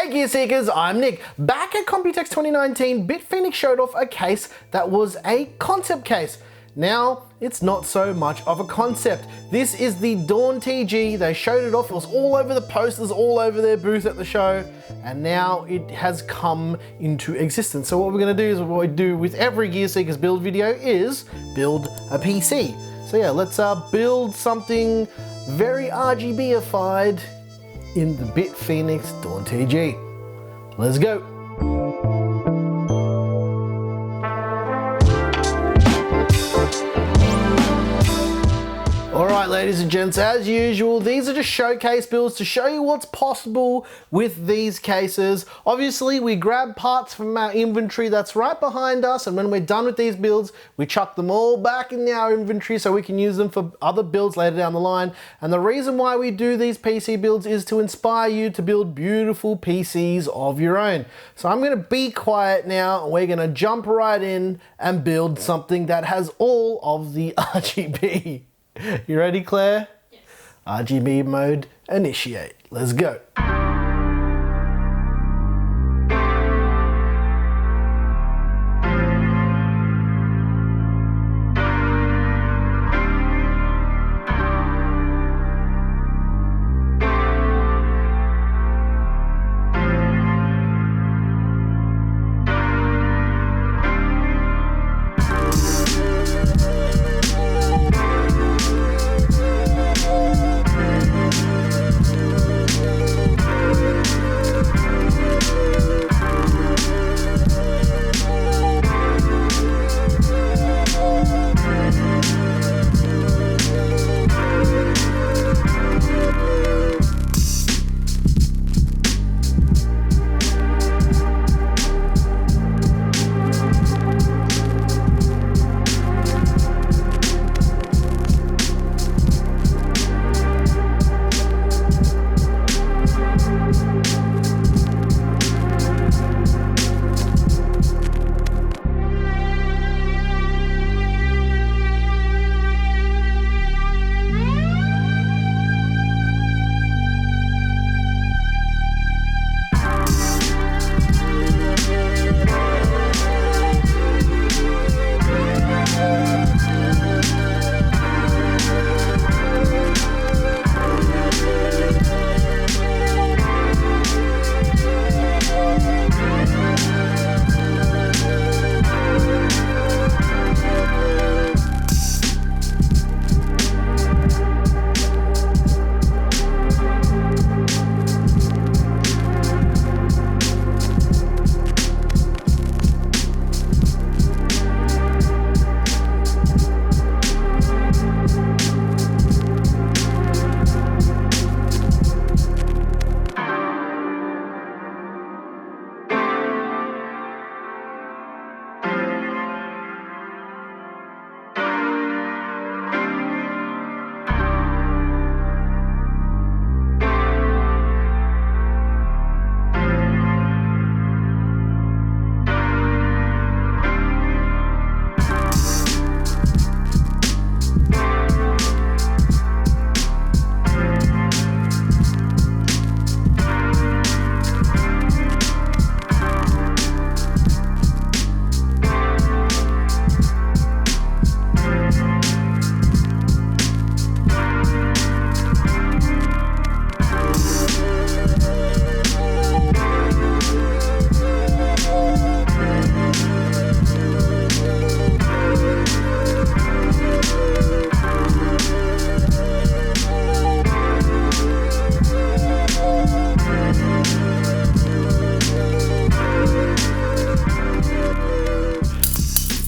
Hey Gear Seekers, I'm Nick. Back at Computex 2019, BitFenix showed off a case that was a concept case. Now, it's not so much of a concept. This is the Dawn TG. They showed it off. It was all over the posters, all over their booth at the show, and now it has come into existence. So what we're gonna do is what we do with every Gear Seekers build video is build a PC. So yeah, let's build something very RGB-ified in the BitFenix Dawn TG. Let's go. Alright ladies and gents, as usual, these are just showcase builds to show you what's possible with these cases. Obviously, we grab parts from our inventory that's right behind us, and when we're done with these builds, we chuck them all back in our inventory so we can use them for other builds later down the line. And the reason why we do these PC builds is to inspire you to build beautiful PCs of your own. So I'm going to be quiet now, and we're going to jump right in and build something that has all of the RGB. You ready, Claire? Yes. RGB mode, initiate. Let's go.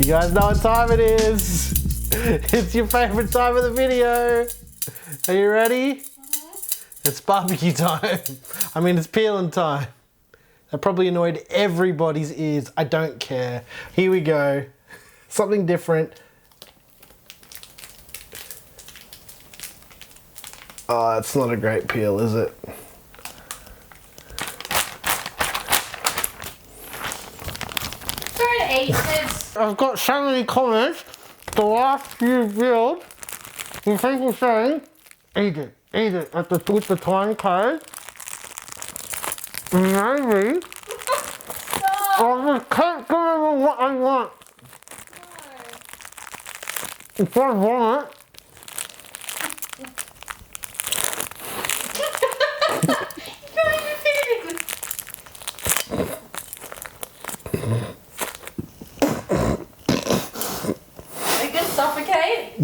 You guys know what time it is. It's your favorite time of the video. Are you ready? It's barbecue time. I mean, it's peeling time. That probably annoyed everybody's ears. I don't care. Here we go. Something different. Oh, it's not a great peel, is it? Sorry to eat this. I've got so many comments. The last few builds, you people saying, eat it, with the time code. Maybe. Stop. I just can't remember what I want. No. If I want it. Are you gonna suffocate?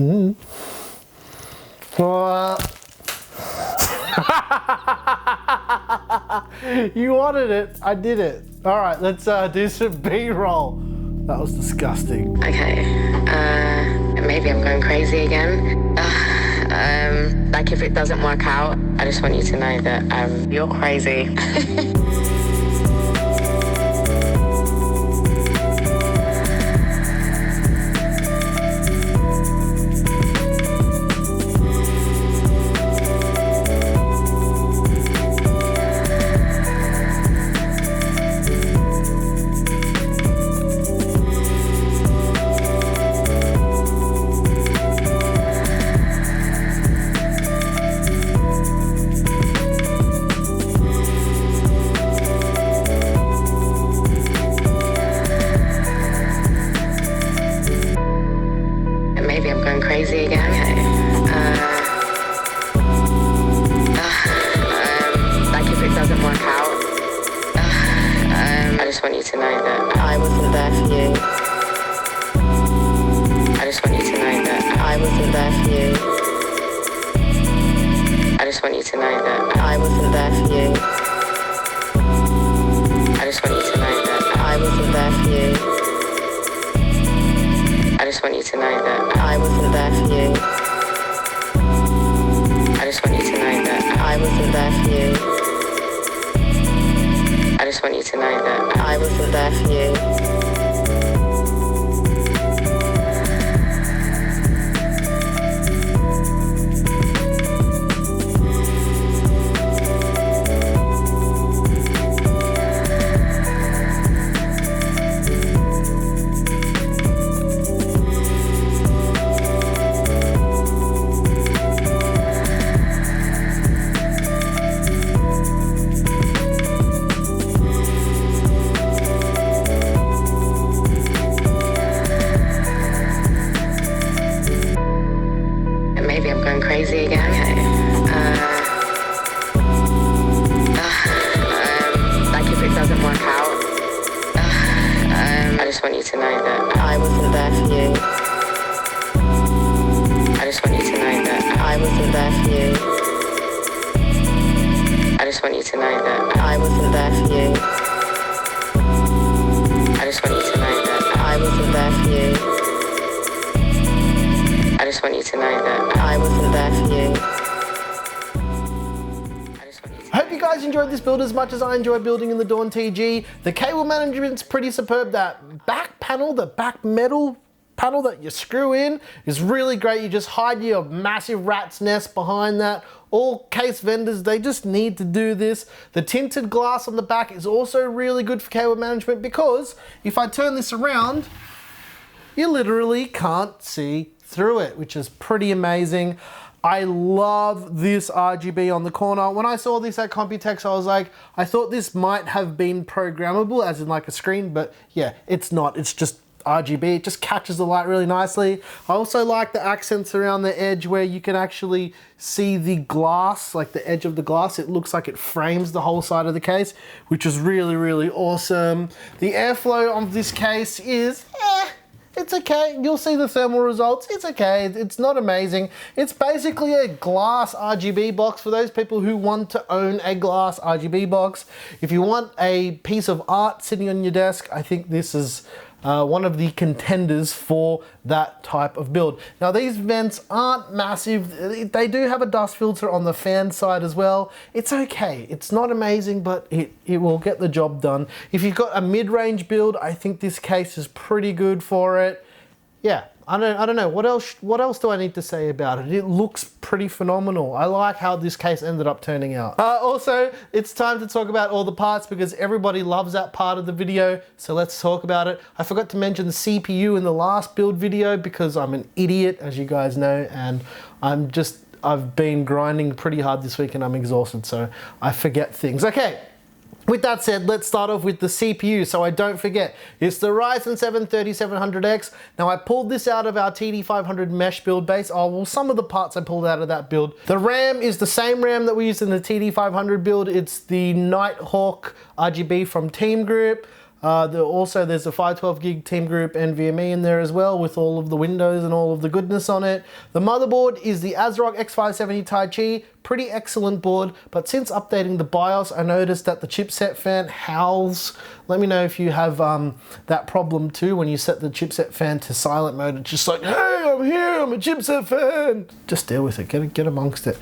You wanted it, I did it. All right, let's do some B-roll. That was disgusting. Okay, maybe I'm going crazy again. Like if it doesn't work out, I just want you to know that you're crazy. Maybe I'm going crazy again. Like if it doesn't work out, I just want you to know that I wasn't there for you. I just want you to know that I wasn't there for you. I just want you to know that I wasn't there for you. I just want you to know that I wasn't there for you. I just want you to know that I wasn't there for you. I just want you to know that I wasn't there for you. I just want you to know that I wasn't there for you. Maybe I'm going crazy again. Like if it doesn't work out, I just want you to know that I wasn't there for you. I just want you to know that I wasn't there for you. I just want you to know that I wasn't there for you. I just want you to know that I wasn't there for you. I just want you to know that I wasn't there for you. I hope you guys enjoyed this build as much as I enjoyed building in the Dawn TG. The cable management's pretty superb. That back panel, the back metal panel that you screw in is really great. You just hide your massive rat's nest behind that. All case vendors, they just need to do this. The tinted glass on the back is also really good for cable management because if I turn this around, you literally can't see through it, which is pretty amazing. I love this RGB on the corner. When I saw this at Computex, I was like, I thought this might have been programmable, as in like a screen, but yeah, it's not. It's just RGB. It just catches the light really nicely. I also like the accents around the edge where you can actually see the glass, like the edge of the glass. It looks like it frames the whole side of the case, which is really, really awesome. The airflow of this case is it's okay. You'll see the thermal results. It's okay. It's not amazing. It's basically a glass RGB box for those people who want to own a glass RGB box. If you want a piece of art sitting on your desk, I think this is one of the contenders for that type of build. Now these vents aren't massive. They do have a dust filter on the fan side as well. It's okay. It's not amazing, but it will get the job done. If you've got a mid-range build, I think this case is pretty good for it. Yeah, I don't know. What else do I need to say about it? It looks pretty phenomenal. I like how this case ended up turning out. Also, it's time to talk about all the parts because everybody loves that part of the video. So let's talk about it. I forgot to mention the CPU in the last build video because I'm an idiot, as you guys know, and I've been grinding pretty hard this week and I'm exhausted, so I forget things. Okay, With that said, let's start off with the CPU so I don't forget. It's the Ryzen 7 3700X. Now I pulled this out of our TD500 mesh build base. Oh, well, some of the parts I pulled out of that build. The RAM is the same RAM that we used in the TD500 build. It's the Nighthawk RGB from Team Group. Also, there's a 512 gig Team Group NVMe in there as well with all of the Windows and all of the goodness on it. The motherboard is the ASRock X570 TG. Pretty excellent board, but since updating the BIOS, I noticed that the chipset fan howls. Let me know if you have that problem too when you set the chipset fan to silent mode. It's just like, hey, I'm here, I'm a chipset fan. Just deal with it, get amongst it.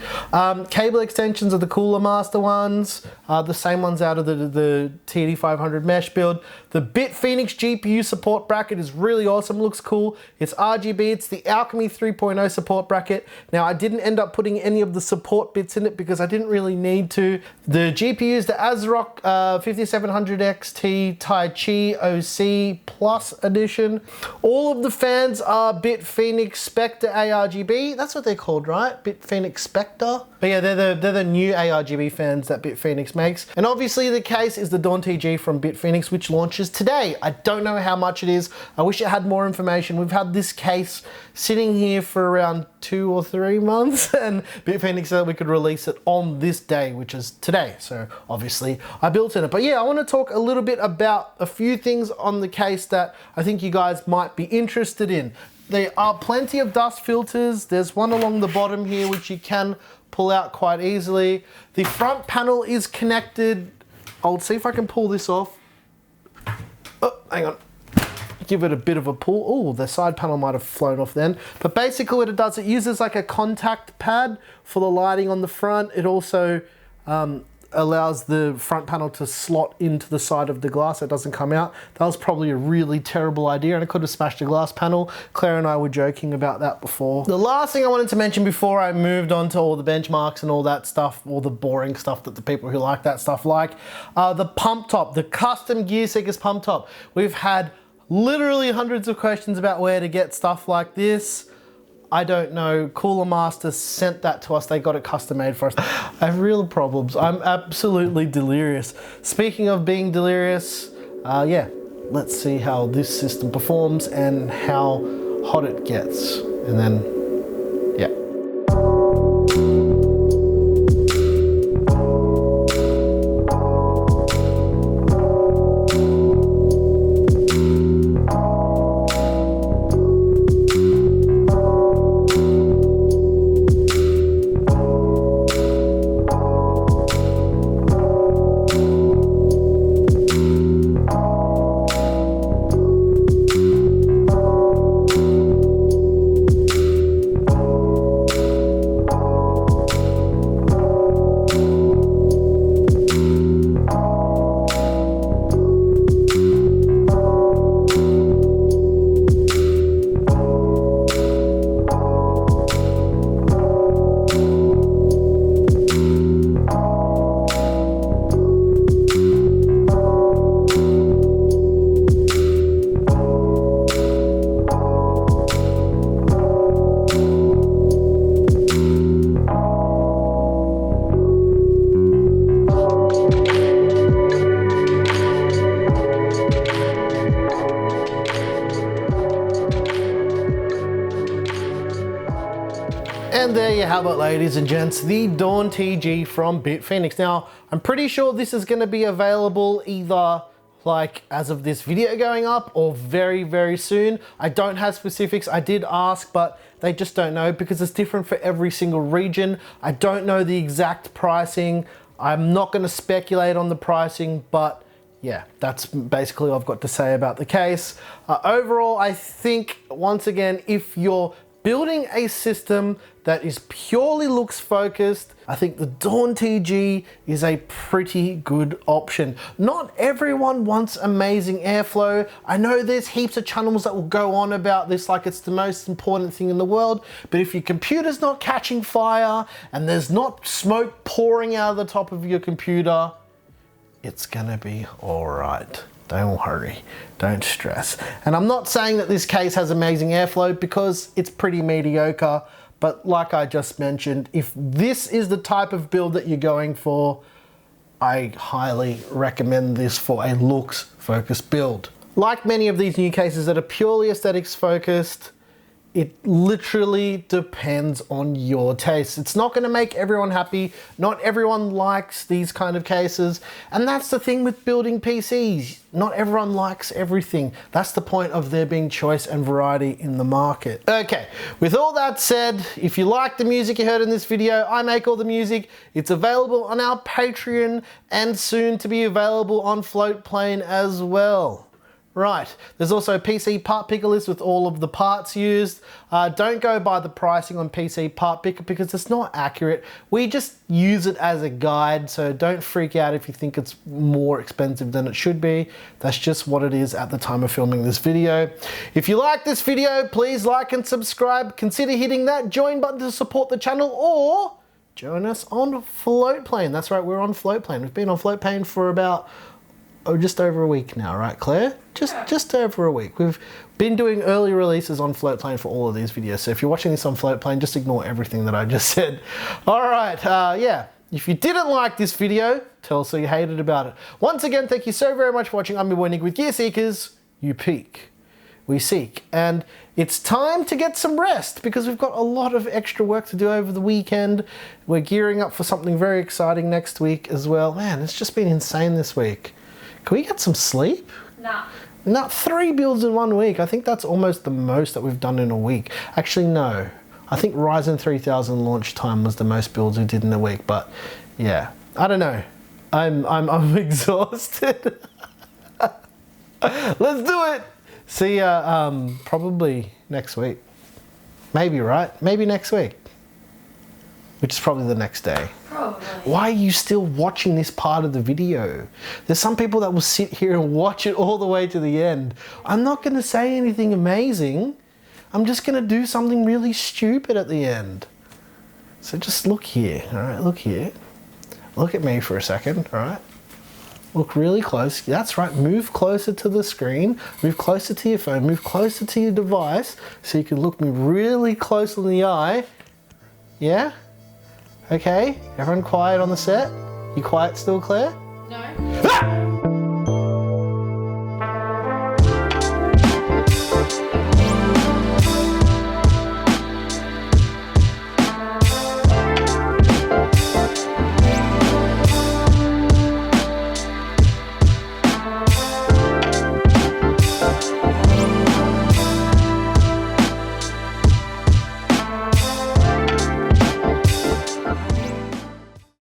Cable extensions are the Cooler Master ones, the same ones out of the TD500 mesh build. The BitFenix GPU support bracket is really awesome, looks cool. It's RGB, it's the Alchemy 3.0 support bracket. Now I didn't end up putting any of the support bits in it because I didn't really need to. The GPU is the ASRock 5700XT TG OC Plus edition. All of the fans are BitFenix Spectre ARGB. That's what they're called, right? BitFenix Spectre. But yeah, they're the new ARGB fans that BitFenix makes. And obviously the case is the Dawn TG from BitFenix, which launches today. I don't know how much it is. I wish it had more information. We've had this case sitting here for around 2 or 3 months, and BitFenix said we could release it on this day, which is today. So obviously I built in it. But yeah, I want to talk a little bit about a few things on the case that I think you guys might be interested in. There are plenty of dust filters. There's one along the bottom here which you can pull out quite easily. The front panel is connected. I'll see if I can pull this off. Oh, hang on. Give it a bit of a pull. Oh, the side panel might have flown off then. But basically what it does, it uses like a contact pad for the lighting on the front. It also allows the front panel to slot into the side of the glass so it doesn't come out. That was probably a really terrible idea and it could have smashed the glass panel. Claire and I were joking about that before. The last thing I wanted to mention before I moved on to all the benchmarks and all that stuff, all the boring stuff that the people who like that stuff like, the pump top, the custom Gear Seekers pump top. We've had literally hundreds of questions about where to get stuff like this. I don't know. Cooler Master sent that to us. They got it custom made for us. I have real problems. I'm absolutely delirious. Speaking of being delirious, yeah, let's see how this system performs and how hot it gets. And then, yeah. And there you have it, ladies and gents, the Dawn TG from BitFenix. Now, I'm pretty sure this is going to be available either like as of this video going up or very, very soon. I don't have specifics. I did ask, but they just don't know because it's different for every single region. I don't know the exact pricing. I'm not going to speculate on the pricing, but yeah, that's basically all I've got to say about the case. Overall, I think, once again, if you're building a system that is purely looks focused, I think the Dawn TG is a pretty good option. Not everyone wants amazing airflow. I know there's heaps of channels that will go on about this like it's the most important thing in the world, but if your computer's not catching fire and there's not smoke pouring out of the top of your computer, it's gonna be all right. Don't worry, don't stress. And I'm not saying that this case has amazing airflow because it's pretty mediocre, but like I just mentioned, if this is the type of build that you're going for, I highly recommend this for a looks focused build. Like many of these new cases that are purely aesthetics focused, it literally depends on your taste. It's not gonna make everyone happy. Not everyone likes these kind of cases. And that's the thing with building PCs. Not everyone likes everything. That's the point of there being choice and variety in the market. Okay, with all that said, if you like the music you heard in this video, I make all the music. It's available on our Patreon and soon to be available on FLOATPLANE as well. Right, there's also a PC part picker list with all of the parts used. Don't go by the pricing on PC part picker because it's not accurate. We just use it as a guide, so don't freak out if you think it's more expensive than it should be. That's just what it is at the time of filming this video. If you like this video, please like and subscribe. Consider hitting that join button to support the channel, or join us on FLOATPLANE. That's right, we're on FLOATPLANE. We've been on FLOATPLANE for about just over a week now, right, Claire? Just over a week. We've been doing early releases on FLOATPLANE for all of these videos. So if you're watching this on FLOATPLANE, just ignore everything that I just said. All right, yeah. If you didn't like this video, tell us how you hated about it. Once again, thank you so very much for watching. I'm your boy Nick with Gear Seekers. You peek, we seek. And it's time to get some rest because we've got a lot of extra work to do over the weekend. We're gearing up for something very exciting next week as well. Man, it's just been insane this week. Can we get some sleep? Nah. No, 3 builds in 1 week. I think that's almost the most that we've done in a week. Actually, no. I think Ryzen 3000 launch time was the most builds we did in a week, but yeah. I don't know. I'm exhausted. Let's do it. See ya probably next week. Maybe, right? Maybe next week. Which is probably the next day. Probably. Why are you still watching this part of the video? There's some people that will sit here and watch it all the way to the end. I'm not going to say anything amazing. I'm just going to do something really stupid at the end. So just look here, all right? Look here. Look at me for a second, all right? Look really close. That's right. Move closer to the screen. Move closer to your phone. Move closer to your device so you can look me really close in the eye. Yeah? Okay, everyone quiet on the set? You quiet still, Claire? No. Ah!